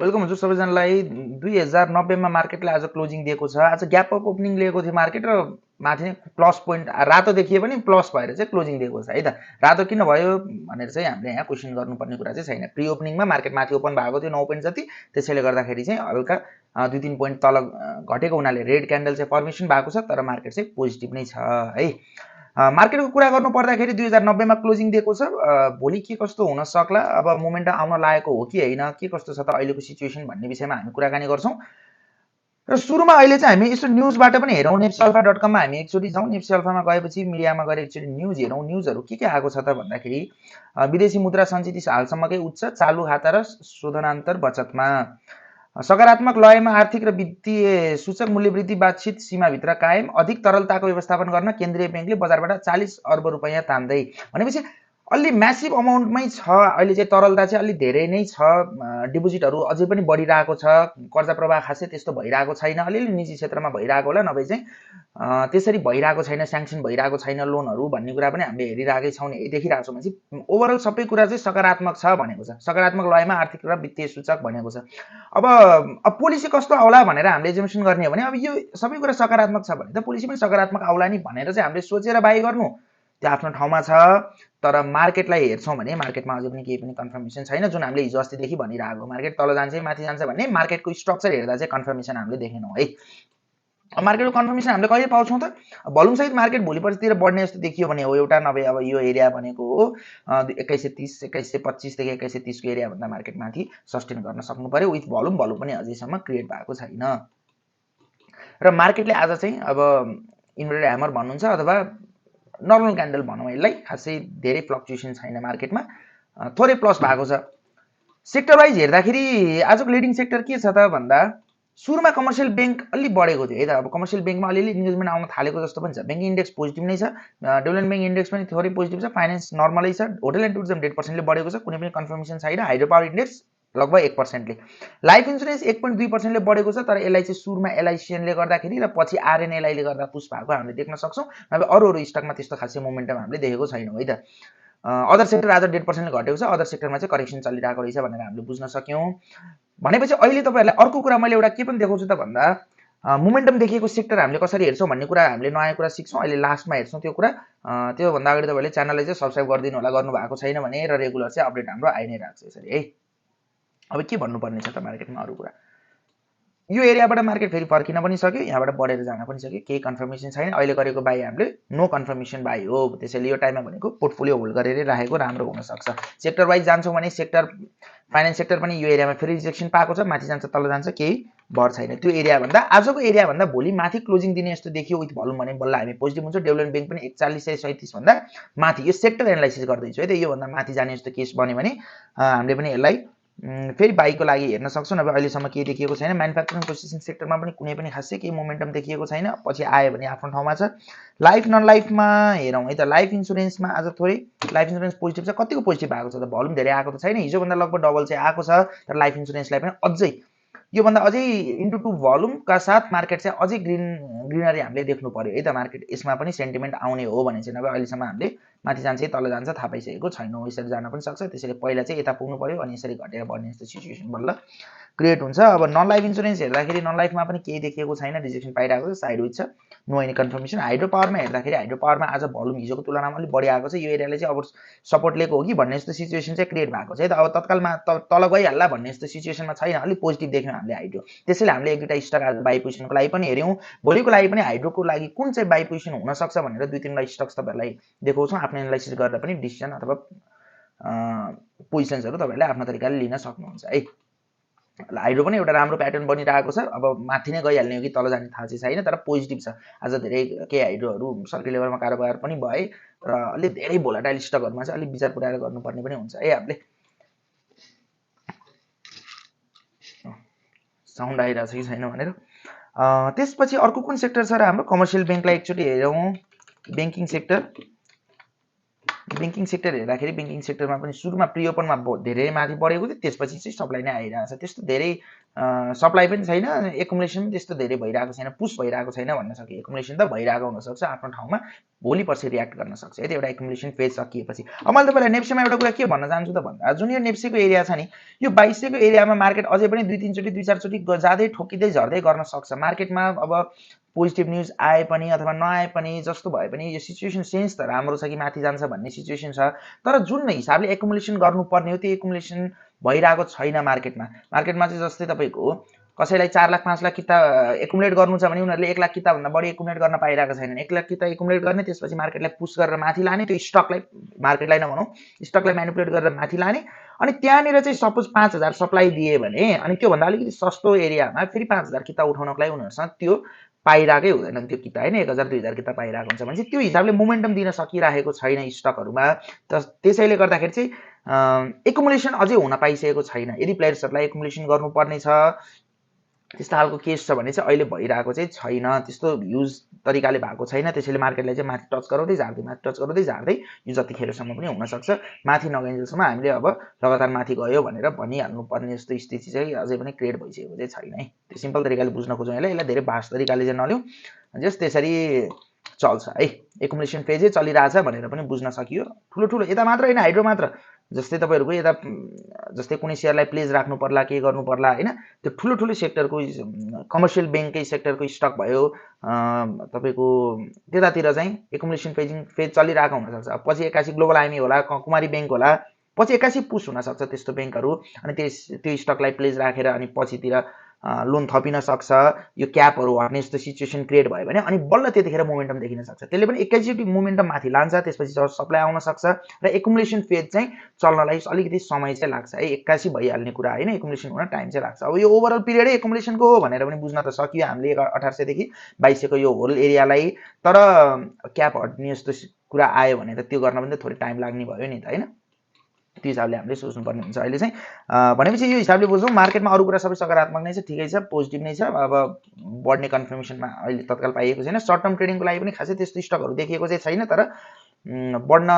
Welcome हुन्छ सबैजनालाई। 2090 मा मार्केटले आज क्लोजिङ दिएको छ। आज ग्याप अप ओपनिङ लिएको थियो मार्केट र माथि नै प्लस पोइन्ट रातो देखिए पनि प्लस भएर चाहिँ क्लोजिङ दिएको छ है त। रातो किन भयो भनेर चाहिँ हामीले यहाँ क्वेसन गर्नुपर्ने कुरा चाहिँ छैन। प्री ओपनिङमा मार्केट माथि ओपन भएको थियो 9 पोइन्ट जति, त्यसैले गर्दाखेरि चाहिँ हल्का 2-3 पोइन्ट तल घटेको हुनाले रेड क्यान्डल चाहिँ फर्मेसन भएको छ, तर मार्केट चाहिँ पोजिटिभ नै छ है। मार्केटको कुरा गर्नु पर्दाखेरि 2090 मा क्लोजिङ दिएको छ। भोलि के कस्तो हुन सक्ला, अब मोमेन्टम आउन लागेको हो कि होइन, के कस्तो छ त अहिलेको सिचुएसन भन्ने विषयमा हामी कुराकानी गर्छौं। र सुरुमा अहिले चाहिँ हामी यसो न्यूजबाट पनि हेरौँ। nepsealpha.com मा हामी एकचोटि जाउँ। nepsealpha मा गएपछि मिडियामा गएर एकचोटि न्यूज हेरौँ। न्यूजहरू के आएको छ त भन्दाखेरि विदेशी मुद्रा सञ्चित हालसम्मकै उच्च, चालु खाता र शोधनान्तर बचतमा सकारात्मक लयमा आर्थिक र वित्तीय सूचक मूल्यवृद्धि वांछित सीमाभित्र कायम, अधिक तरलताको व्यवस्थापन गर्न केन्द्रीय बैंकले बजारबाट 40 अर्ब रुपैयाँ तान्दै। भनेपछि अलि म्यासिभ अमाउन्टमै छ। अहिले चाहिँ तरलता चाहिँ अलि धेरै नै छ। डिपोजिटहरू अझै पनि बढिरहेको छ। कर्जा प्रवाह खासै त्यस्तो भइरहेको छैन। अलिअलि निजी क्षेत्रमा भइरहेको होला, नभए चाहिँ त्यसरी भइरहेको छैन, स्याङ्सन भइरहेको छैन लोनहरू भन्ने कुरा पनि हामीले हेरिरहेकै छौँ, देखिरहेको छौँ। भनेपछि ओभरअल सबै कुरा चाहिँ सकारात्मक छ भनेको छ। सकारात्मक लयमा आर्थिक र वित्तीय सूचक भनेको छ। अब पोलिसी कस्तो आउला भनेर हामीले एजुमेसन गर्ने हो भने अब यो सबै कुरा सकारात्मक छ भने त पोलिसी पनि सकारात्मक आउला नि भनेर चाहिँ हामीले सोचेर बाई गर्नु त्यो आफ्नो ठाउँमा छ। तर मार्केटलाई हेर्छौँ भने मार्केटमा अझै पनि केही पनि कन्फर्मेसन छैन। जुन हामीले हिजो अस्तिदेखि भनिरहेको मार्केट तल जान्छ माथि जान्छ भन्ने मार्केटको स्ट्रक्चर हेर्दा चाहिँ कन्फर्मेसन हामीले देखेनौँ है। मार्केटको कन्फर्मेसन हामीले कहिले पाउँछौँ त? भोल्युम सहित मार्केट भोलि पर्सितिर बढ्ने जस्तो देखियो भने हो एउटा, नभए अब यो एरिया भनेको हो 2130 2125 देखि 2130 को एरिया भन्दा मार्केट माथि सस्टेन गर्न सक्नु पर्यो विथ भोल्युम पनि अझैसम्म क्रिएट भएको छैन। र मार्केटले आज चाहिँ अब इन्भर्टेड ह्यामर भन्नुहुन्छ अथवा नर्मल क्यान्डल भनौँ यसलाई, खासै धेरै फ्लक्चुएसन छैन मार्केटमा, थोरै प्लस भएको छ। सेक्टर वाइज हेर्दाखेरि आजको लिडिङ सेक्टर के छ त भन्दा सुरुमा कमर्सियल बैंक अलि बढेको थियो है त। अब कमर्सियल बैंकमा अलिअलि इन्गेजमेन्ट आउन थालेको जस्तो पनि छ। बैंकिङ इन्डेक्स पोजिटिभ नै छ, डेभलपमेन्ट बैंक इन्डेक्स पनि थोरै पोजिटिभ छ, फाइनेन्स नर्मलै छ, होटल एन्ड टुरिज्म 8% ले बढेको छ, कुनै पनि कन्फर्मेसन छैन। हाइड्रो पावर इन्डेक्स लगभग 1% ले, लाइफ इन्सुरेन्स 1.2% ले बढेको छ। तर यसलाई चाहिँ सुरुमा एलआइसिएनले गर्दाखेरि र पछि आरएनएलआईले गर्दा पुश भएको हामीले देख्न सक्छौँ। नभए अरू स्टकमा त्यस्तो खासै मोमेन्टम हामीले देखेको छैनौँ है त। अदर सेक्टर आज 1.5% ले घटेको छ। अदर सेक्टरमा चाहिँ करेक्सन चलिरहेको रहेछ भनेर हामीले बुझ्न सक्यौँ। भनेपछि अहिले तपाईँहरूलाई अर्को कुरा मैले एउटा के पनि देखाउँछु त भन्दा मोमेन्टम देखिएको सेक्टर हामीले कसरी हेर्छौँ भन्ने कुरा हामीले नयाँ कुरा सिक्छौँ। अहिले लास्टमा हेर्छौँ त्यो कुरा। त्योभन्दा अगाडि तपाईँले च्यानललाई चाहिँ सब्सक्राइब गरिदिनु होला, गर्नुभएको छैन भने, र रेगुलर चाहिँ अपडेट हाम्रो आइ नै रहेको छ यसरी है। अब के भन्नुपर्ने छ त मार्केटमा अरू कुरा? यो एरियाबाट मार्केट फेरि फर्किन पनि सक्यो, यहाँबाट बढेर जान पनि सक्यो, केही कन्फर्मेसन छैन। अहिले गरेको बाई हामीले नो कन्फर्मेसन बाई हो, त्यसैले यो टाइममा भनेको पोर्टफोलियो होल्ड गरेर राखेको राम्रो हुनसक्छ। सेक्टर वाइज जान्छौँ भने सेक्टर फाइनेन्स सेक्टर पनि यो एरियामा फेरि रिजेक्सन पाएको छ, माथि जान्छ तल जान्छ केही भर छैन। त्यो एरियाभन्दा आजको एरियाभन्दा भोलि माथि क्लोजिङ दिने जस्तो देखियो विथ भोल्युम भने बल्ल हामी पोजिटिभ हुन्छ। डेभलपमेन्ट बैंक पनि 4137 भन्दा माथि, यो सेक्टर एनालाइसिस गर्दैछु है त, योभन्दा माथि जाने जस्तो केस बन्यो भने हामीले पनि यसलाई फेरि बाइकको लागि हेर्न सक्छौँ। नभए अहिलेसम्म केही देखिएको छैन। म्यानुफ्याक्चरिङ प्रोसेसिङ सेक्टरमा पनि कुनै पनि खासै केही मोमेन्टम देखिएको छैन। पछि आयो भने आफ्नो ठाउँमा छ। लाइफ नन लाइफमा हेरौँ है त। लाइफ इन्सुरेन्समा आज थोरै लाइफ इन्सुरेन्स पोजिटिभ छ। कतिको पोजिटिभ आएको छ त? भोल्युम धेरै आएको त छैन, हिजोभन्दा लगभग डबल चाहिँ आएको छ। तर लाइफ इन्सुरेन्सलाई पनि अझै योभन्दा अझै इन्टु 2 भोल्युमका साथ मार्केट चाहिँ अझै ग्रिनरी हामीले देख्नु पर्यो है त। मार्केट यसमा पनि सेन्टिमेन्ट आउने हो भने चाहिँ, नभए अहिलेसम्म हामीले माथि जान्छ तल जान्छ थाहा पाइसकेको छैनौँ। यसरी जान पनि सक्छ, त्यसैले पहिला चाहिँ यता पुग्नु पर्यो अनि यसरी घटेर बढ्ने जस्तो सिचुएसन बल्ल क्रिएट हुन्छ। अब नन लाइफ इन्सुरेन्स हेर्दाखेरि नन लाइफमा पनि केही देखिएको छैन, रिजेक्सन पाइरहेको छ, साइड विथ छ, नो एनी कन्फर्मेसन। हाइड्रो पावरमा हेर्दाखेरि हाइड्रो पावरमा आज भोल्युम हिजोको तुलनामा अलिक बढी आएको छ। यो एरियाले चाहिँ अब सपोर्ट लिएको हो कि भन्ने जस्तो सिचुएसन चाहिँ क्रिएट भएको छ है त। अब तत्कालमा तल गइहाल्ला भन्ने जस्तो सिचुएसनमा छैन, अलिक पोजिटिभ देख्यौँ हामीले हाइड्रो। त्यसैले हामीले एक दुईवटा स्टक आज बाई पोजिसनको लागि पनि हेऱ्यौँ। भोलिको लागि पनि हाइड्रोको लागि कुन चाहिँ बाई पोजिसन हुनसक्छ भनेर 2-3 स्टक्स तपाईँहरूलाई देखाउँछौँ। आफ्नो एनालाइसिस गरेर पनि डिसिजन अथवा पोजिसन्सहरू तपाईँहरूले आफ्नो तरिकाले लिन सक्नुहुन्छ है। हाइड्रो पनि एउटा राम्रो प्याटर्न बनिरहेको छ। अब माथि नै गइहाल्ने हो कि तल जाने थाहा चाहिँ छैन, तर पोजिटिभ छ। आज धेरै केही हाइड्रोहरू सर्किट लेभलमा कारोबार पनि भए र अलिक धेरै भोलाटाइल स्टकहरूमा चाहिँ अलिक विचार पुऱ्याएर गर्नुपर्ने पनि हुन्छ है हामीले। साउन्ड आइरहेको छ कि छैन भनेर। त्यसपछि अर्को कुन सेक्टर छ र हाम्रो? कमर्सियल बैंकलाई एकचोटि हेरौँ। ब्याङ्किङ सेक्टर बैंकिङ सेक्टर हेर्दाखेरि बैंकिङ सेक्टरमा पनि सुरुमा प्री ओपनमा धेरै माथि बढेको थियो, त्यसपछि चाहिँ सप्लाई नै आइरहेको छ। त्यस्तो धेरै सप्लाई पनि छैन, एकुमुलेसन पनि त्यस्तो धेरै भइरहेको छैन, पुस भइरहेको छैन भन्न सकियो। एकुमुलेसन त भइरहेको हुनसक्छ आफ्नो ठाउँमा, भोलि पर्सि रियाक्ट गर्न सक्छ है, एउटा एकुमुलेसन फेज सकिएपछि। अब मैले तपाईँलाई नेप्सेमा एउटा कुरा के भन्न चाहन्छु त भन्दा, जुन यो नेप्सेको एरिया छ नि, यो 2200 को एरियामा मार्केट अझै पनि 2-3 चोटि 2-4 चोटि जाँदै ठोकिँदै झर्दै गर्न सक्छ। मार्केटमा अब पोजिटिभ न्युज आए पनि अथवा नआए पनि जस्तो भए पनि यो सिचुएसन सेन्स त राम्रो छ कि माथि जान्छ भन्ने सिचुएसन छ, तर जुन हिसाबले एकुमुलेसन गर्नुपर्ने हो त्यो एकुमुलेसन भइरहेको छैन मार्केटमा। मार्केटमा चाहिँ जस्तै तपाईँको कसैलाई 4 लाख 5 लाख किता एकुमुलेट गर्नु छ भने उनीहरूले 1 लाख किताभन्दा बढी एकुमुलेट गर्न पाइरहेको छैनन्। 1 लाख किता एकुमुलेट गर्ने, त्यसपछि मार्केटलाई पुस गरेर माथि लाने, त्यो स्टकलाई, मार्केटलाई नभनौँ, स्टकलाई म्यानिपुलेट गरेर माथि लाने, अनि त्यहाँनिर चाहिँ सपोज 5000 सप्लाई दिए भने अनि त्योभन्दा अलिकति सस्तो एरियामा फेरि 5000 किता उठाउनको लागि उनीहरूसँग त्यो पाइरहेकै हुँदैन त्यो किता होइन, 1000 2000 किता पाइरहेको हुन्छ भने चाहिँ त्यो हिसाबले मोमेन्टम दिन सकिरहेको छैन स्टकहरूमा। त्यसैले गर्दाखेरि चाहिँ एकुमुलेसन अझै हुन पाइसकेको छैन। यदि प्लेयर्सहरूलाई एकुमुलेसन गर्नुपर्ने छ त्यस्तो खालको केस छ भने चाहिँ अहिले भइरहेको चाहिँ छैन, त्यस्तो ह्युज तरिकाले भएको छैन। त्यसैले मार्केटलाई चाहिँ माथि टच गराउँदै झार्दै यो जतिखेरसम्म पनि हुनसक्छ, माथि नगइन्जेलसम्म हामीले अब लगातार माथि गयो भनेर भनिहाल्नुपर्ने जस्तो स्थिति चाहिँ अझै पनि क्रिएट भइसकेको चाहिँ छैन है। त्यो सिम्पल तरिकाले बुझ्न खोजौँ, यसलाई धेरै भास्ट तरिकाले चाहिँ नलिउँ, जस्ट त्यसरी चल्छ है। एकुमुलेसन फेजै चलिरहेछ भनेर पनि बुझ्न सकियो। ठुलो यता मात्र होइन, हाइड्रो मात्र, जस्तै तपाईँहरूको यता जस्तै कुनै सेयरलाई प्लेज राख्नु पर्ला, के गर्नु पर्ला होइन, त्यो ठुलो सेक्टरको कमर्सियल ब्याङ्ककै सेक्टरको स्टक भयो तपाईँको त्यतातिर चाहिँ एकुमुलेसन फेज चलिरहेको हुनसक्छ। पछि एक्कासी ग्लोबल आइएमई होला, कुमारी ब्याङ्क होला, पछि एक्कासी पुस हुनसक्छ त्यस्तो ब्याङ्कहरू, अनि त्यो स्टकलाई प्लेज राखेर अनि पछितिर लोन थपिन सक्छ। यो क्यापहरू हट्ने जस्तो सिचुएसन क्रिएट भयो भने अनि बल्ल त्यतिखेर मोमेन्टम देखिन सक्छ। त्यसले पनि एकैचोटि मोमेन्टम माथि लान्छ, त्यसपछि सप्लाई आउन सक्छ र एकुमुलेसन फेज चाहिँ चल्नलाई अलिकति समय चाहिँ लाग्छ है, एक्कासी भइहाल्ने कुरा होइन, एकुमुलेसन हुन टाइम चाहिँ लाग्छ। अब यो ओभरअल पिरियडै एकुमुलेसनको हो भनेर पनि बुझ्न त सकियो हामीले 1800 देखि 2200 को यो होल एरियालाई, तर क्याप हट्ने जस्तो कुरा आयो भने त त्यो गर्न पनि त थोरै टाइम लाग्ने भयो नि त होइन। त्यो हिसाबले हामीले सोच्नुपर्ने हुन्छ अहिले चाहिँ। भनेपछि यो हिसाबले बुझौँ, मार्केटमा अरू कुरा सबै सकारात्मक नै छ, ठिकै छ, पोजिटिभ नै छ। अब बढ्ने कन्फर्मेसनमा अहिले तत्काल पाइएको छैन। सर्ट टर्म ट्रेडिङको लागि पनि खासै त्यस्तो स्टकहरू देखिएको चाहिँ छैन, तर बढ्न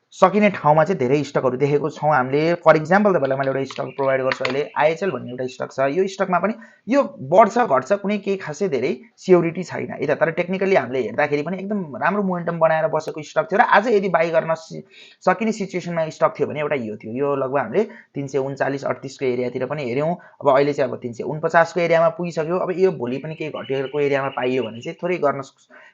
सकिने ठाउँमा चाहिँ धेरै स्टकहरू देखेको छौँ हामीले। फर इक्जाम्पल तपाईँलाई मैले एउटा स्टक प्रोभाइड गर्छु अहिले, आइएचएल भन्ने एउटा स्टक छ। यो स्टकमा पनि यो बढ्छ घट्छ कुनै केही खासै धेरै सियोरिटी छैन है त, तर टेक्निकली हामीले हेर्दाखेरि पनि एकदम राम्रो मोमेन्टम बनाएर बसेको स्टक थियो र आज यदि बाई गर्न सकिने सिचुएसनमा स्टक थियो भने एउटा यो थियो। यो लगभग हामीले 339-38 को एरियातिर पनि हेऱ्यौँ। अब अहिले चाहिँ अब 349 को एरियामा पुगिसक्यो। अब यो भोलि पनि केही घटेको एरियामा पाइयो भने चाहिँ थोरै गर्न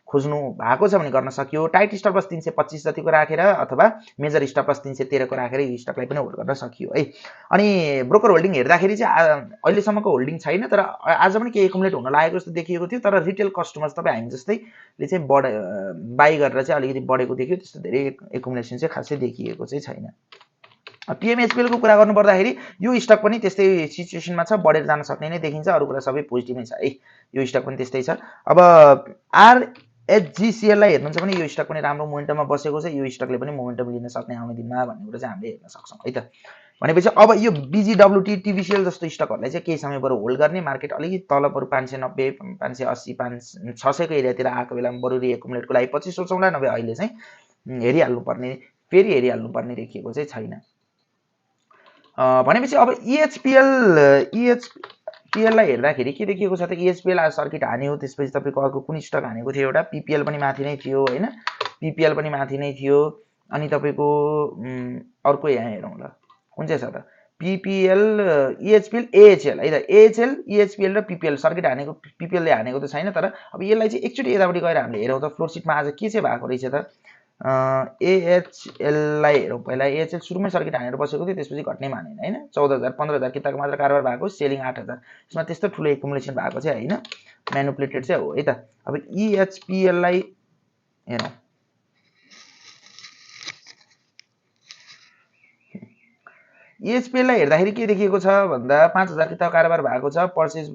खोज्नु भएको छ भने गर्न सकियो। टाइट स्टप लस 325 जतिको राखेर अथवा मेजर स्टप लस 313 को राखेर यो स्टकलाई पनि होल्ड गर्न सकियो है। अनि ब्रोकर होल्डिङ हेर्दाखेरि चाहिँ अहिलेसम्मको होल्डिङ छैन, तर आज पनि केही एकुमुलेट हुन लागेको जस्तो देखिएको थियो, तर रिटेल कस्टमर्स तपाईँ हामी जस्तैले चाहिँ बाई गरेर चाहिँ अलिकति बढेको देखियो, त्यस्तो धेरै एकुमुलेसन चाहिँ खासै देखिएको चाहिँ छैन। पिएमएचपिएल को कुरा गर्नुपर्दाखेरि यो स्टक पनि त्यस्तै सिचुएसनमा छ, बढेर जान सक्ने नै देखिन्छ, अरू कुरा सबै पोजिटिभ नै छ है। यो स्टक पनि त्यस्तै छ। अब आरएचजिसिएललाई हेर्नुहुन्छ भने यो स्टक पनि राम्रो मोमेन्टममा बसेको छ, यो स्टकले पनि मोमेन्टम लिन सक्ने आउने दिनमा भन्ने कुरा चाहिँ हामीले हेर्न सक्छौँ है त। भनेपछि अब यो बिजिडब्ल्युटी टिबिसिएल जस्तो स्टकहरूलाई चाहिँ केही समय बरु होल्ड गर्ने, मार्केट अलिकति तल बरु 590 580 600 को एरियातिर आएको बेलामा बरु रिएकुमुलेटको लागि पछि सोचौँला, नभए अहिले चाहिँ फेरि हेरिहाल्नुपर्ने देखिएको चाहिँ छैन। भनेपछि अब इएचपिएललाई हेर्दाखेरि के देखिएको छ त, इएचपिएल आज सर्किट हान्यो, त्यसपछि तपाईँको अर्को कुन स्टक हानेको थियो, एउटा पिपिएल पनि माथि नै थियो होइन, पिपिएल पनि माथि नै थियो। अनि तपाईँको अर्को यहाँ हेरौँ ल, कुन चाहिँ छ त, पिपिएल इएचपिएल एएचएल है त, एएचएल इएचपिएल र पिपिएल सर्किट हानेको, पिपिएलले हानेको त छैन, तर अब यसलाई चाहिँ एकचोटि यतापट्टि गएर हामीले हेरौँ त फ्लोर सिटमा आज के चाहिँ भएको रहेछ त। एएचएललाई हेरौँ पहिला। एएचएल सुरुमै सर्किट हानेर बसेको थियो, त्यसपछि घट्नै मानेन होइन, 14,000 15,000 किताको मात्र कारोबार भएको, सेलिङ 8,000, यसमा त्यस्तो ठुलो एकुमुलेसन भएको चाहिँ होइन, म्यानुपुलेटेड चाहिँ हो है त। अब इएचपिएललाई हेरौँ, इएचपिएललाई हेर्दाखेरि के देखिएको छ भन्दा 5,000 किताको कारोबार भएको छ, पर्चेज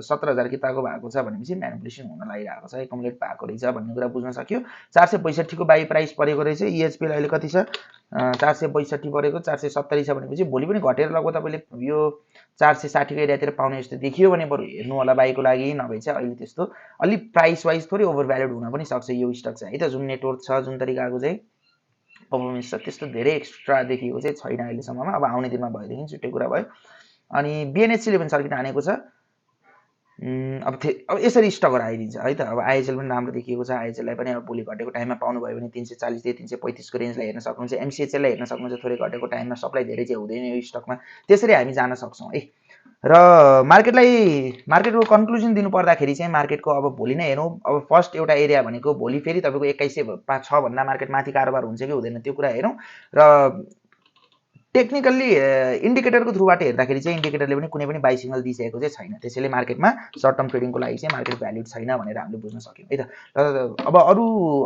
17,000 किताको भएको छ, भनेपछि म्यानुपुलेसन हुन लागिरहेको छ, एकुमुलेट भएको रहेछ भन्ने कुरा बुझ्न सक्यो। 462 को बाई प्राइस परेको रहेछ, इएचपिएल अहिले कति छ, 462 परेको, 470 छ, भनेपछि भोलि पनि घटेर लगभग तपाईँले यो 460 को एरियातिर पाउने जस्तो देखियो भने बरु हेर्नु होला बाईको लागि, नभए चाहिँ अहिले त्यस्तो अलिक प्राइस वाइज थोरै ओभर भ्यालुड हुन पनि सक्छ यो स्टक चाहिँ है त। जुन नेटवर्क छ, जुन तरिकाको चाहिँ पर्फर्मेन्स छ त्यस्तो धेरै एक्स्ट्रा देखिएको चाहिँ छैन अहिलेसम्ममा। अब आउने दिनमा भएदेखि छुट्टै कुरा भयो। अनि बिएनएचसीले पनि सर्किट हानेको छ। अब यसरी स्टकहरू आइदिन्छ है त। अब आइएचएल पनि राम्रो देखिएको छ। आइएचएललाई पनि अब भोलि घटेको टाइममा पाउनुभयो भने 340 देखि 335 को रेन्जलाई हेर्न सक्नुहुन्छ। एमसिएचएललाई हेर्न सक्नुहुन्छ, थोरै घटेको टाइममा सप्लाई धेरै चाहिँ हुँदैन यो स्टकमा। त्यसरी हामी जान सक्छौँ है। र मार्केटको कन्क्लुजन दिनु पर्दाखेरि चाहिँ मार्केटको अब भोलि नै हेरौँ। अब फर्स्ट एउटा एरिया भनेको भोलि फेरि तपाईँको 2106 भन्दा मार्केट माथि कारोबार हुन्छ कि हुँदैन त्यो कुरा हेरौँ। र टेक्निकल्ली इन्डिकेटरको थ्रुबाट हेर्दाखेरि चाहिँ इन्डिकेटरले पनि कुनै पनि बाई सिग्नल दिइसकेको चाहिँ छैन। त्यसैले मार्केटमा सर्ट टर्म ट्रेडिङको लागि चाहिँ मार्केट भ्याल्युड छैन भनेर हामीले बुझ्न सक्यौँ है त। अब अरू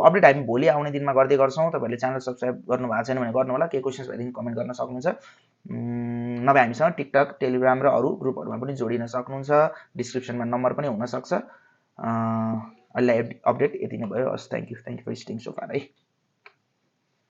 अपडेट हामी भोलि आउने दिनमा गर्दै गर्छौँ। तपाईँहरूले च्यानल सब्सक्राइब गर्नुभएको छैन भने गर्नु होला। केही क्वेसन्स भएदेखि कमेन्ट गर्न सक्नुहुन्छ। नभए हामीसँग टिकटक, टेलिग्राम र अरू ग्रुपहरूमा पनि जोडिन सक्नुहुन्छ। डिस्क्रिप्सनमा नम्बर पनि हुनसक्छ। अहिले अपडेट यति नै भयो। हस्, thank you for staying so far है।